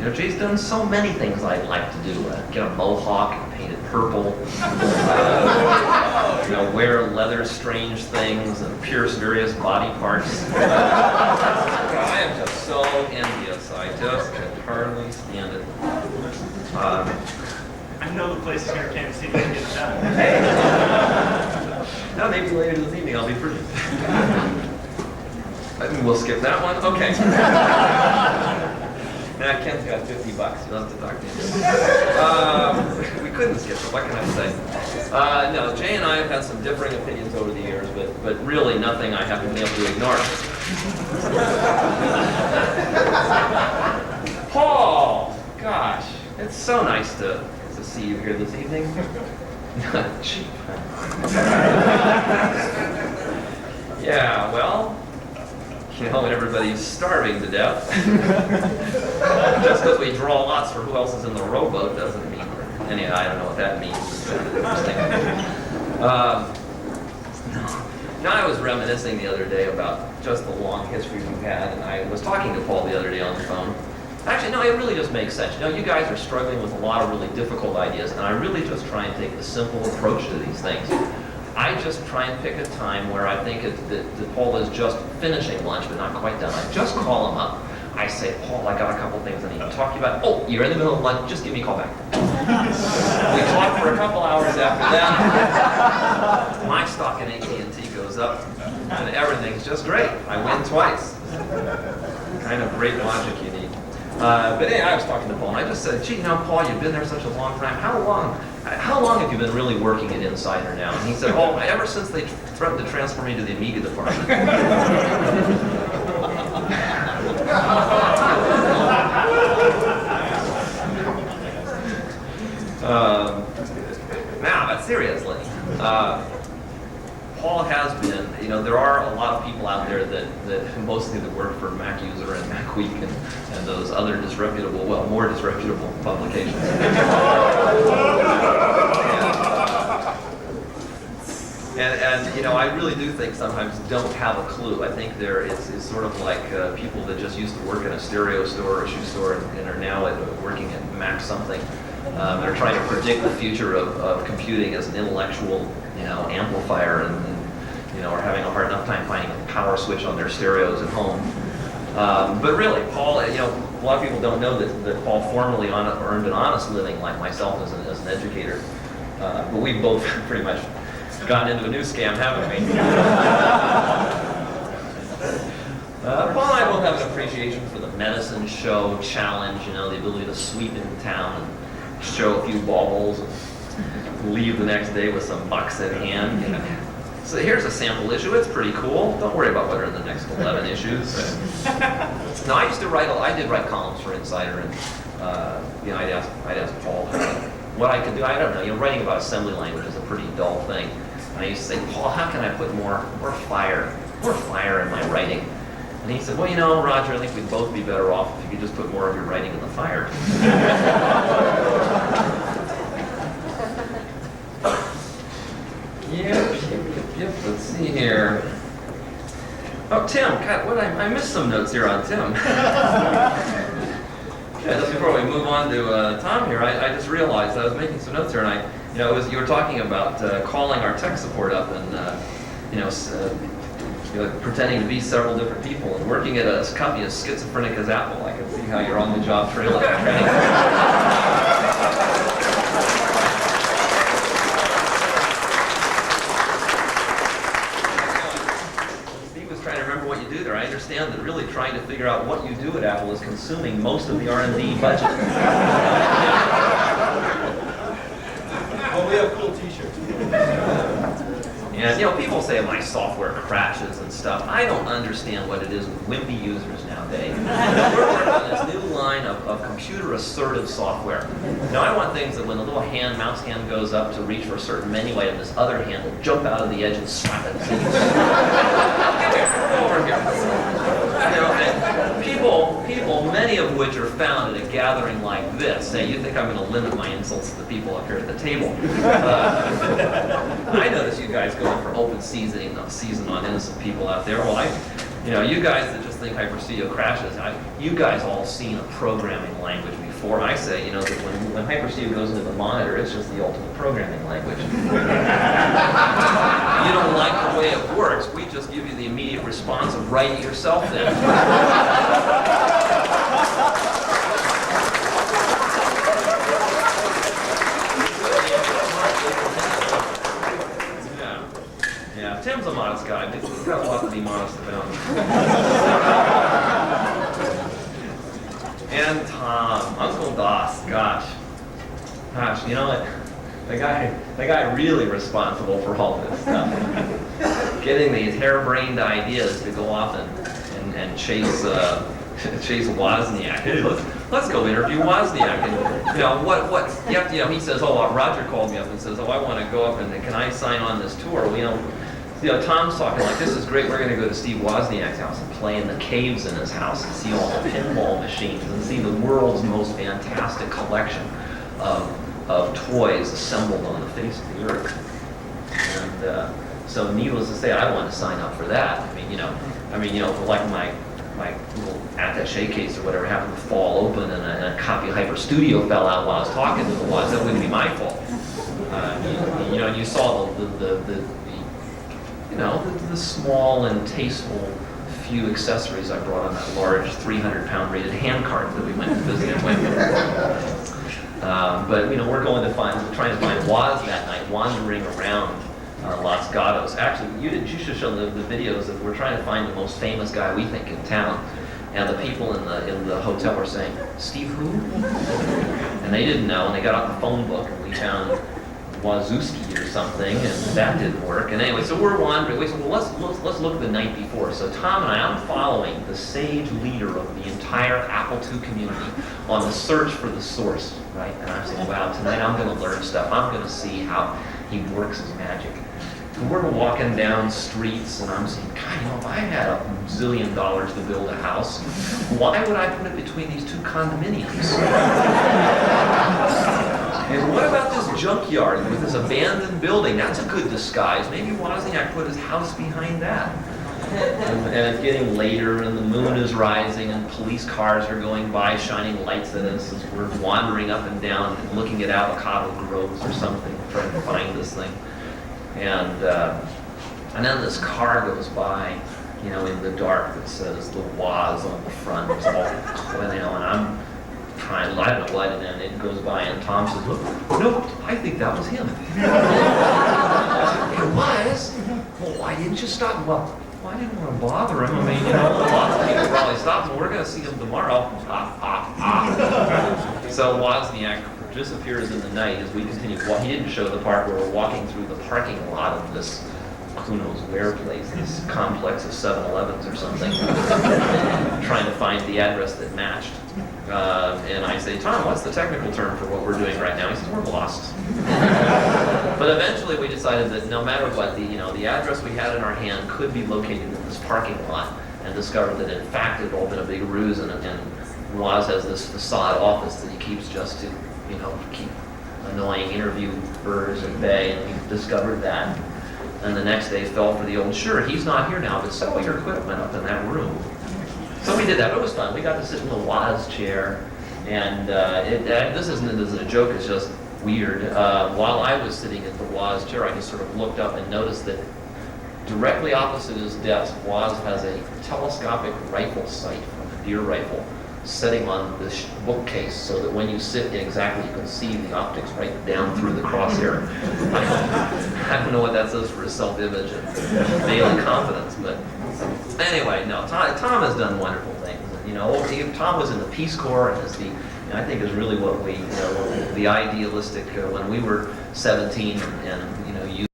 You know, Jay's done so many things I'd like to do. Get a mohawk and paint it purple. You know, wear leather strange things and pierce various body parts. I am just so envious. I just can hardly stand it. I know the places here in Kansas City can get it done. Hey. Now maybe later this evening I'll be free. We'll skip that one. Okay. Now Ken's got $50. You'll have to talk to him. We couldn't skip it. What can I say? No, Jay and I have had some differing opinions over the years, but really nothing I haven't been able to ignore. Paul, gosh, it's so nice to see you here this evening. Not cheap. Yeah, well, you know, when everybody's starving to death, just because we draw lots for who else is in the rowboat doesn't mean any. I don't know what that means. It's kind of interesting. Now, I was reminiscing the other day about just the long history we've had, and I was talking to Paul the other day on the phone. Actually, no, it really just makes sense. You know, you guys are struggling with a lot of really difficult ideas, and I really just try and take the simple approach to these things. I just try and pick a time where I think that Paul is just finishing lunch, but not quite done. I just call him up. I say, Paul, I got a couple things I need to talk to you about. Oh, you're in the middle of lunch, just give me a call back. We talk for a couple hours after that. My stock in AT&T goes up, and everything's just great. I win twice. Kind of great logic you need. But anyway, I was talking to Paul, and I just said, gee, you know, Paul, you've been there such a long time. How long have you been really working at Insider now? And he said, oh, ever since they threatened to transfer me to the Amiga department. Now, but seriously, Paul has been, you know, there are a lot of people out there that mostly that work for Mac User and Mac Week and those other disreputable, well, more disreputable publications. And you know, I really do think sometimes don't have a clue. I think it's sort of like people that just used to work in a stereo store or a shoe store and are now working at Mac something. They're trying to predict the future of computing as an intellectual, you know, amplifier, and you know, are having a hard enough time finding a power switch on their stereos at home. But really, Paul, you know, a lot of people don't know that Paul formerly earned an honest living, like myself as an educator. But we've both pretty much gotten into a new scam, haven't we? Paul and I both have an appreciation for the medicine show challenge, you know, the ability to sweep in town and show a few baubles and leave the next day with some bucks in hand. You know. So here's a sample issue. It's pretty cool. Don't worry about what are in the next 11 issues. No, I did write columns for Insider, and you know, I'd ask Paul what I could do. I don't know. You know, writing about assembly language is a pretty dull thing. And I used to say, Paul, how can I put more fire in my writing? And he said, well, you know, Roger, I think we'd both be better off if you could just put more of your writing in the fire. Yep, let's see here. Oh, Tim, God, I missed some notes here on Tim. Yeah, just before we move on to Tom here, I just realized I was making some notes here, and you were talking about calling our tech support up and, you know, pretending to be several different people and working at a company as schizophrenic as Apple. I can see how you're on the job training. Steve was trying to remember what you do there. I understand that really trying to figure out what you do at Apple is consuming most of the R&D budget. Well, we have cool t-shirts. And, you know, people say my software crashes and stuff. I don't understand what it is with wimpy users nowadays. We're working on this new line of computer assertive software. Now, I want things that when the little mouse hand goes up to reach for a certain menu item, this other hand will jump out of the edge and slap it. Over here. You know, and people, many of which are found at a gathering like this, say, you think I'm going to limit my insults to the people up here at the table. I notice you guys going for open season on innocent people out there. Well, You know, you guys that just think Hyperstudio crashes, you guys all seen a programming language before. I say, you know, that when Hyperstudio goes into the monitor, it's just the ultimate programming language. You don't like the way it works, we just give you the immediate response of write it yourself then. Yeah, Tim's a modest guy. He's got a lot to be modest about. And Tom, Uncle Doss, gosh, you know what? The guy really responsible for all this stuff. Getting these harebrained ideas to go off and chase Wozniak. Hey, let's go interview Wozniak. And you know he says, Roger called me up and says, I want to go up and can I sign on this tour? You know, Tom's talking like, this is great, we're going to go to Steve Wozniak's house and play in the caves in his house and see all the pinball machines and see the world's most fantastic collection of toys assembled on the face of the earth. And so needless to say, I want to sign up for that. I mean, like my little attache case or whatever happened to fall open and a copy of Hyperstudio fell out while I was talking to the Woz, that wouldn't be my fault. And you saw the small and tasteful few accessories I brought on that large 300-pound rated handcart that we went to visit and went with. But we're trying to find Woz that night, wandering around Los Gatos. Actually, you should show the videos of we're trying to find the most famous guy we think in town, and the people in the hotel were saying, "Steve who?" And they didn't know, and they got out the phone book, and we found Wazowski or something, and that didn't work. And anyway, so we're wandering. We said, well, let's look at the night before. So Tom and I'm following the sage leader of the entire Apple II community on the search for the source, right? And I'm saying, wow, tonight I'm going to learn stuff. I'm going to see how he works his magic. And we're walking down streets, and I'm saying, God, if I had $1 zillion to build a house, why would I put it between these two condominiums? And what about this junkyard with this abandoned building? That's a good disguise. Maybe Wozniak put his house behind that. And it's getting later, and the moon is rising, and police cars are going by, shining lights at us as we're wandering up and down, and looking at avocado groves or something, trying to find this thing. And then this car goes by, in the dark that says the Woz on the front. It's all, and I'm trying to light a light, and then it goes by, and Tom says, "Look, no, I think that was him." It was. Well, why didn't you stop? Well, I didn't want to bother him. I mean, lots of people probably stopped him. We're going to see him tomorrow. So Wozniak disappears in the night as we continue. Well, he didn't show the part where we're walking through the parking lot of this who knows where place, this complex of 7-Elevens or something, trying to find the address that matched. And I say, Tom, what's the technical term for what we're doing right now? He says, we're lost. But eventually we decided that no matter what, the address we had in our hand could be located in this parking lot, and discovered that in fact it had all been a big ruse, and Woz has this facade office that he keeps just to, keep annoying interviewers at bay, and we discovered that. And the next day fell for the old, sure, he's not here now, but set all your equipment up in that room. So we did that. It was fun. We got to sit in the Woz chair, and this isn't a joke, it's just weird. While I was sitting at the Woz chair, I just sort of looked up and noticed that directly opposite his desk, Woz has a telescopic rifle sight from a deer rifle setting on this bookcase, so that when you sit exactly, you can see the optics right down through the crosshair. I don't know what that says for his self-image and daily confidence, but anyway, no, Tom has done wonderful things. Tom was in the Peace Corps, and I think is really what we, the idealistic, when we were 17 and